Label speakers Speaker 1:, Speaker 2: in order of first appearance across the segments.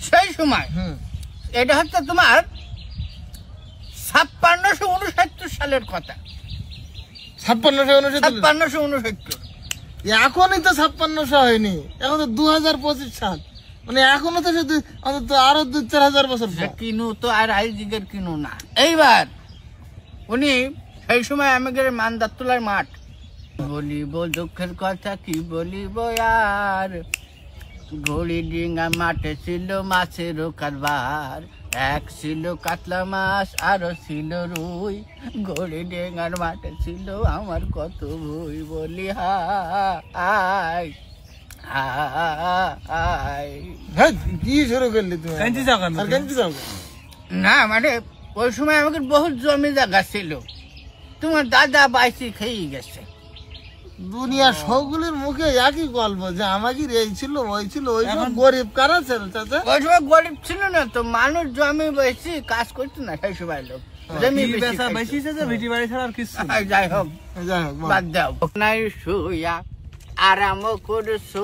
Speaker 1: সেই সময় এটা হচ্ছে তোমার 5669 সালের কথা। 5669
Speaker 2: এখনই তো 5600 হয়নি, এখন তো 2025 সাল, মানে এখনো তো শুধু অন্তত আরো 2-4 বছর
Speaker 1: কিনু তো আর আইজিগের কিনু না। এইবার উনি সেই সময় আমাদের মানদাতুলার মাঠ, বলিব দুঃখের কথা কি বলিব আর, ঘড়ি ডিঙ্গা মাঠে ছিল মাছের কারবার, এক ছিল কাতলা মাছ আরো ছিল রুই, ঘড়ি ডিঙ্গার মাঠে ছিল আমার কত ভুই, বলি হাই হাই।
Speaker 2: কি শুরু করলি তুমি?
Speaker 1: না মানে ওই সময় আমাকে বহুত জমি জায়গা ছিল, তোমার দাদা বাইসি খেয়ে গেছে।
Speaker 2: দুনিয়া সবগুলির মুখে একই গল্প যে আমাকে এই ছিল ওই ছিল, ওই সময় গরিব কারা ছিল চাচা?
Speaker 1: ওই সময় গরিব ছিল না তো, মানুষ জমি বেশি কাজ করতো না সেই সময় লোক, জমি বেশি ভিটি বাড়ি ছাড়া আর কিছু। যাই হোক বাদ দাও, নাই শুয়া আরাম করছো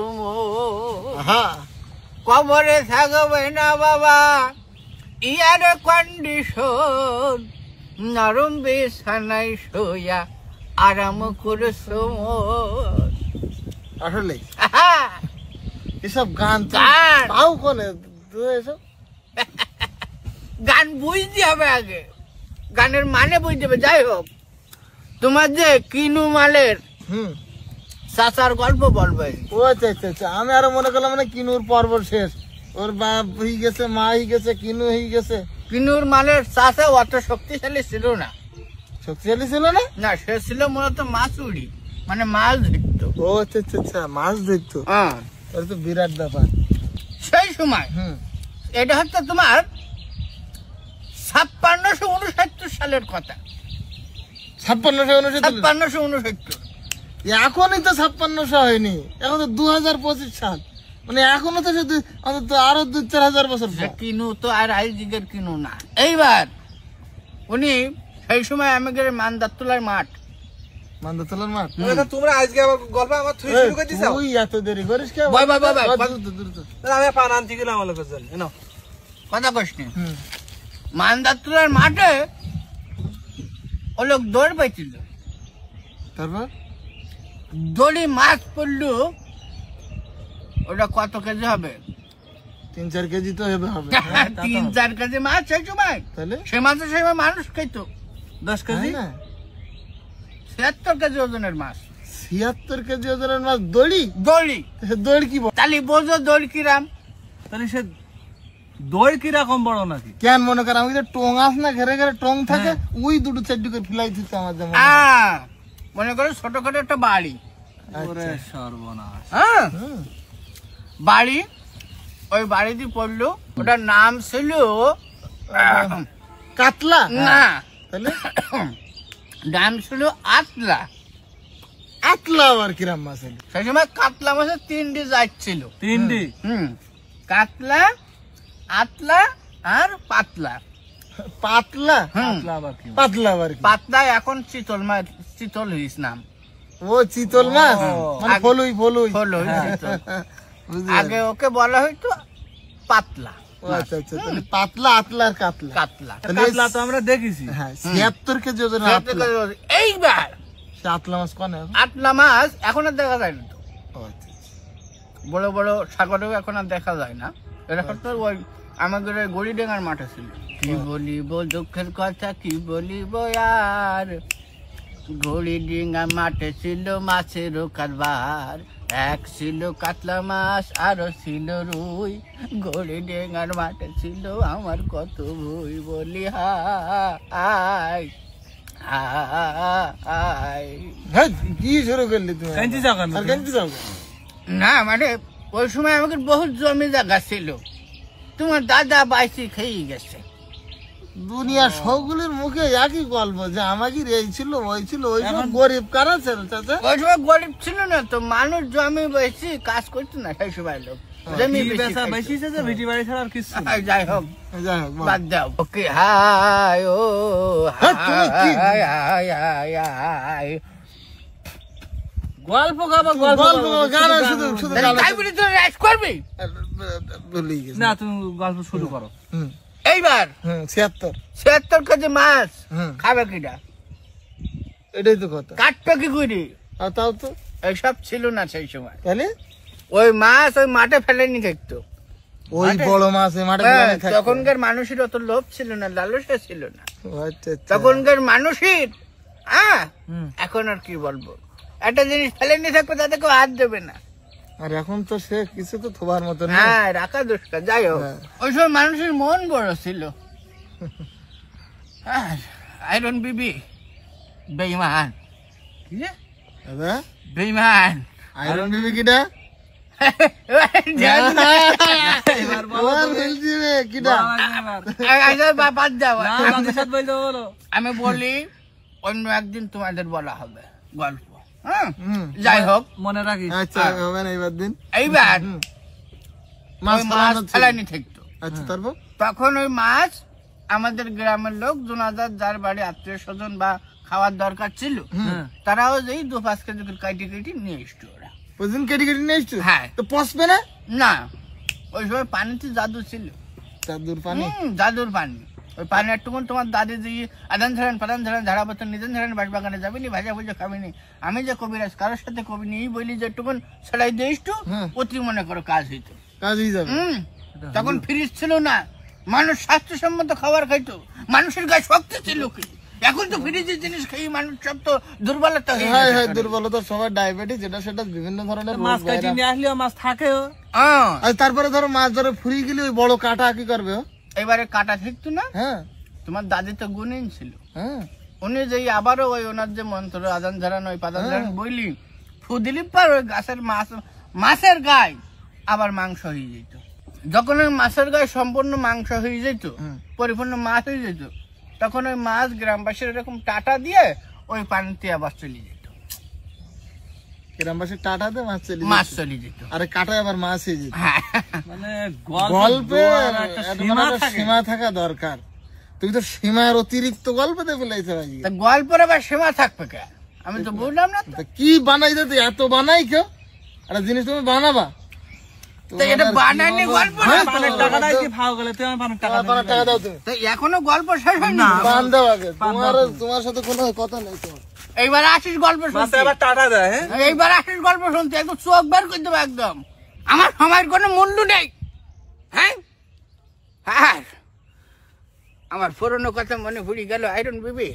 Speaker 1: কবরে থাকবে না বাবা, ইয়ার কন্ডিশন নরম বিছানায় শুয়া আরাম করছো।
Speaker 2: আসলে এসব গান তাও কোনে এসব
Speaker 1: গান বুঝতে হবে আগে, গানের মানে বুঝতে হবে। যাই হোক, তোমার যে কিনু মালের চাচার গল্প বলবে।
Speaker 2: ও আচ্ছা আচ্ছা আচ্ছা, আমি আরো মনে করলাম মানে কিনুর পর্ব শেষ, ওর বাপ হয়ে গেছে, মা হয়ে গেছে, কিনু হয়ে গেছে।
Speaker 1: কিনুর মালের চাচা অত শক্তিশালী ছিল না।
Speaker 2: শক্তিশালী ছিল না?
Speaker 1: না, সে ছিল মূলত মাছুড়ি, মানে মাছ ধরতো।
Speaker 2: ও আচ্ছা আচ্ছা আচ্ছা, মাছ ধরতো। তাহলে তো বিরাট ব্যাপার।
Speaker 1: সেই সময় এটা হচ্ছে তোমার 5669 সালের কথা। 5669
Speaker 2: এখনই তো 5600 হয়নি, এখন তো 2025 সাল, মানে এখনো তো শুধু অন্তত আরো 2-4 বছর।
Speaker 1: কিনু তো আর আইজিগের কিনু না। এইবার উনি সেই সময় আমাদের মানদাতুলার মাঠ,
Speaker 2: মানদাতুলার মাঠ।
Speaker 3: তোমরা আজকে আমার গল্প আমার শুরু করে দিছো?
Speaker 2: তুই এত দেরি করিস কেন?
Speaker 1: বাই বাই বাই বাই,
Speaker 3: আমি পান আনতে গেলাম আমার লোকের জন্য। এনো
Speaker 1: কথা কইনি। মানদাতুলার মাঠে ও লোক দৌড় পাইছিল,
Speaker 2: তারপর
Speaker 1: দড়ি মাছ পড়লো, ওটা কত কেজি হবে?
Speaker 2: 3-4 কেজি তো হবে।
Speaker 1: 3-4 কেজি মাছ সেই সময়।
Speaker 2: তাহলে
Speaker 1: সে মাছের সেই মানুষ খাইতো 10 কেজি, 76 কেজি ওজনের মাছ।
Speaker 2: 76 কেজি ওজনের মাছ দড়ি?
Speaker 1: দড়ি
Speaker 2: দড়ি কি
Speaker 1: তাহলে বোঝো দড়ি কিরাম।
Speaker 3: তাহলে সে দই কিরকম বড় নাকি?
Speaker 2: কেন মনে কর আমি টং আস না, ঘরে ঘরে টং থাকে, ওই 2-4 করে ফেলাই দিতে আমার যেমন
Speaker 1: মনে করো ছোটখাটো একটা বাড়ি।
Speaker 3: সর্বনাশ।
Speaker 1: বাড়ি, ওই বাড়িতে পড়লো, ওটার নাম ছিল
Speaker 2: কাতলা
Speaker 1: না,
Speaker 2: তাহলে
Speaker 1: নাম ছিল আতলা।
Speaker 2: আতলা আবার কিরাম মাছ?
Speaker 1: সেই সময় কাতলা মাছের 3টি জাত ছিল।
Speaker 3: 3টি?
Speaker 1: কাতলা, আতলা আর পাতলা।
Speaker 2: পাতলা? পাতলা আবার কি?
Speaker 1: পাতলা এখন চিতল মাছ, চিতল হইস নাম।
Speaker 2: ও চিতল মাছ, মানে ফলুই ফলুই।
Speaker 1: আগে ওকে বলা হইতো পাতলা।
Speaker 2: আচ্ছা আচ্ছা, তাহলে পাতলা, আতলা আর কাতলা।
Speaker 1: কাতলা
Speaker 3: কাতলা তো আমরা দেখেছি।
Speaker 2: 76 কেজি ওজন।
Speaker 1: এইবার
Speaker 2: আতলা মাছ কোন?
Speaker 1: আতলা মাছ এখন আর দেখা যায় না তো, বড় বড় সাগরেও এখন আর দেখা যায় না। এরকম তো ওই আমাদের গড়িডেঙ্গার মাঠে ছিল। কি বলিব দুঃখের কথা কি বলিব আর, গড়িডেঙ্গা মাঠে ছিল মাছের কারবার, এক ছিল কাতলা মাছ আরো ছিল রুই, গড়িডেঙ্গার মাঠে ছিল আমার কত ভুই, বলি হাই হাই।
Speaker 2: কি শুরু করলি তুমি?
Speaker 1: না মানে ওই সময় আমাকে বহুত জমি জায়গা ছিল, তোমার দাদা বাইসি খেয়ে গেছে।
Speaker 2: দুনিয়া সবগুলির মুখে একই গল্প যে আমাকে এই ছিল ওই ছিল, ওই সময় গরিব কারা ছিল চাচা?
Speaker 1: ওই সময় গরিব ছিল না তো, মানুষ জমি বেশি কাজ করতো না সেই সময় লোক, জমি বেশি
Speaker 3: ভিটি বাড়ি ছাড়া আর কিছু।
Speaker 1: যাই হোক বাদ দাও। ওকে হাই ও হাই হাই হাই হাই।
Speaker 3: গল্প গাবা, গল্প
Speaker 2: গান শুধু শুধু
Speaker 1: তাই বলি তো রেস্ট করবি?
Speaker 2: ভুলে গেছি।
Speaker 3: না তুমি গল্প শুরু করো।
Speaker 2: হুম
Speaker 1: এইবার
Speaker 2: 76।
Speaker 1: 76 কেজি মাছ
Speaker 2: হুম
Speaker 1: খাবে কিনা,
Speaker 2: এটাই তো কথা।
Speaker 1: কাটবে কি করি?
Speaker 2: আর তাও তো
Speaker 1: এইসব ছিল না সেই সময়।
Speaker 2: তাহলে
Speaker 1: ওই মাছ ওই মাঠে ফেলেনি থাকতো।
Speaker 2: ওই
Speaker 1: মাঠে-
Speaker 2: বড় মাছ এই মাঠে
Speaker 1: হ্যাঁ,
Speaker 2: ফেলানি থাকতো।
Speaker 1: তখনকার মানুষের অত লোভ ছিল না, লালসা ছিল না
Speaker 2: ও আচ্ছা আচ্ছা।
Speaker 1: তখনকার মানুষের। হ্যাঁ,
Speaker 3: হুম।
Speaker 1: এখন আর কি বলবো, একটা জিনিস ফেলেনি থাকবে তাতে কেউ হাত দেবে না।
Speaker 2: আর এখন তো সে কিছু তো থোবার মতো না।
Speaker 1: হ্যাঁ, রাখা দুষ্কার। যাই হোক,
Speaker 2: হ্যাঁ।
Speaker 1: ওই সময় মানুষের মন বড় ছিল। আর আয়রন বিবি বেঈমান, কি রে?
Speaker 2: দাদা
Speaker 1: বেঈমান।
Speaker 2: আয়রন বিবি কিটা?
Speaker 3: এবার বলো
Speaker 2: ওর
Speaker 3: তুমি।
Speaker 2: বলছি রে কিটা?
Speaker 3: এবার।
Speaker 1: বাদ দাও।
Speaker 3: না, দাদির সাথে বলতে বলো।
Speaker 1: আমি বলি অন্য একদিন তোমাদের বলা হবে গল্প। হ্যাঁ,
Speaker 2: হুম।
Speaker 1: যাই হোক,
Speaker 3: মনে রাখিস।
Speaker 2: আচ্ছা হবে না এবার দিন।
Speaker 1: এইবার
Speaker 2: হুম।
Speaker 1: ওই
Speaker 2: মাছ
Speaker 1: মাছ
Speaker 2: ফেলানো ছিল।
Speaker 1: ফেলানি থাকতো।
Speaker 2: আচ্ছা তারপর
Speaker 1: তখন ওই মাছ আমাদের গ্রামের লোক জোনাদার যার বাড়ি আত্মীয় স্বজন বা খাওয়ার দরকার ছিল,
Speaker 3: হ্যাঁ।
Speaker 1: তারাও যেই 2-5 কেজি করে কাটি কাটি নিয়ে এসতো ওরা।
Speaker 2: ওইদিন কেটে কেটে নিয়ে এসছো?
Speaker 1: হ্যাঁ।
Speaker 2: তো পচবে না?
Speaker 1: না, ওই সময় পানিতে জাদু ছিল।
Speaker 2: চাদুর পানি।
Speaker 1: জাদুর পানি। ওই পানি একটুকুন তোমার দাদি দিয়ে আদান ঝাড়েন পাদান ঝাড়েন ঝাড়া বতন নিদেন ঝাড়েন বাড়ি বাগানে যাবিনি, ভাজা ভুজা খাবিনি। আমি যে কবিরাজ কারোর সাথে কবি নিয়েই বলি যে একটুকুন ছড়াই দিয়ে একটু
Speaker 2: হ্যাঁ।
Speaker 1: অতি মনে করো কাজ হইতো।
Speaker 2: কাজ হয়ে যাবে।
Speaker 1: তখন ফ্রিজ ছিল না, মানুষ স্বাস্থ্যসম্মত খাবার খাইতো, মানুষের গায়ে শক্তি ছিল কি। এখন তো ফ্রিজের জিনিস খেয়ে মানুষ সব তো দুর্বলতা হয়ে
Speaker 2: হ্যাঁ
Speaker 1: গেছে।
Speaker 2: হ্যাঁ দুর্বলতা সবার ডায়াবেটিস যেটা সেটা বিভিন্ন ধরনের রোগ
Speaker 3: মাছ কাটি
Speaker 2: বাইরা।
Speaker 3: নিয়ে আসলেও মাছ থাকেও।
Speaker 1: হ্যাঁ,
Speaker 2: আর তারপরে ধরো মাছ ধরে ফুরিয়ে গেলে ওই বড় কাটা কি করবে ও?
Speaker 1: এবারে কাটা থাকতো না।
Speaker 2: হ্যাঁ
Speaker 1: তোমার দাদি তো গুণিন ছিল,
Speaker 2: হ্যাঁ
Speaker 1: উনি যেই আবারও ওই ওনার যে মন্ত্র আদান ঝাড়ান ওই পাদান
Speaker 2: হ্যাঁ।
Speaker 1: ঝাড়ান বইলি ফু দিলি পর ওই গাছের মাছের গায়ে আবার মাংস হয়ে যেত। যখন ওই মাছের গায়ে সম্পূর্ণ মাংস হয়ে যেত,
Speaker 2: হুম।
Speaker 1: পরিপূর্ণ মাছ হয়ে যেত, তখন ওই মাছ গ্রামবাসীর এরকম টাটা দিয়ে ওই পানিতে আবার চলে যেত,
Speaker 2: গ্রামবাসী টাটাতে মাছ চলে
Speaker 1: মাছ
Speaker 2: যেত।
Speaker 1: চলে যেত।
Speaker 2: আরে কাটায় আবার মাছ হয়ে যেত।
Speaker 1: হ্যাঁ,
Speaker 3: মানে
Speaker 2: গল্পে
Speaker 3: গল্পের একটা সীমা থাকে।
Speaker 2: সীমা থাকা দরকার। তুমি তো সীমার অতিরিক্ত গল্পতে ফেলাইছো ভাই।
Speaker 1: তা গল্পের আবার সীমা থাকবে কে? আমি তো বুঝলাম না তো।
Speaker 2: তা কি বানাই দিতে এত বানাই কেউ? একটা জিনিস তুমি বানাবা
Speaker 1: তো এটা বানানি গল্প না।
Speaker 2: হ্যাঁ,
Speaker 3: পানের টাকাটাই কি ভাও গেলে তুই আমার পানের টাকা
Speaker 2: তোমার পানার টাকা দাও তুমি।
Speaker 1: তো এখনো গল্প শেষ হয়নি।
Speaker 3: না।
Speaker 2: পান দাও আগে।
Speaker 3: পান
Speaker 2: তোমার
Speaker 3: দাও।
Speaker 2: তোমার সাথে কোনো কথা নেই তোমার।
Speaker 1: এইবার আসিস গল্প
Speaker 3: মাছ
Speaker 1: শুনতে।
Speaker 3: আবার টাকা দেয়, হ্যাঁ?
Speaker 1: এইবার আসিস গল্প শুনতে, একদম চোখ বের করে দেবো একদম। আমার সময়ের কোনো মূল্য নেই। হ্যাঁ, আর আমার পুরনো কথা মনে পড়ে গেল আয়রন বিবি।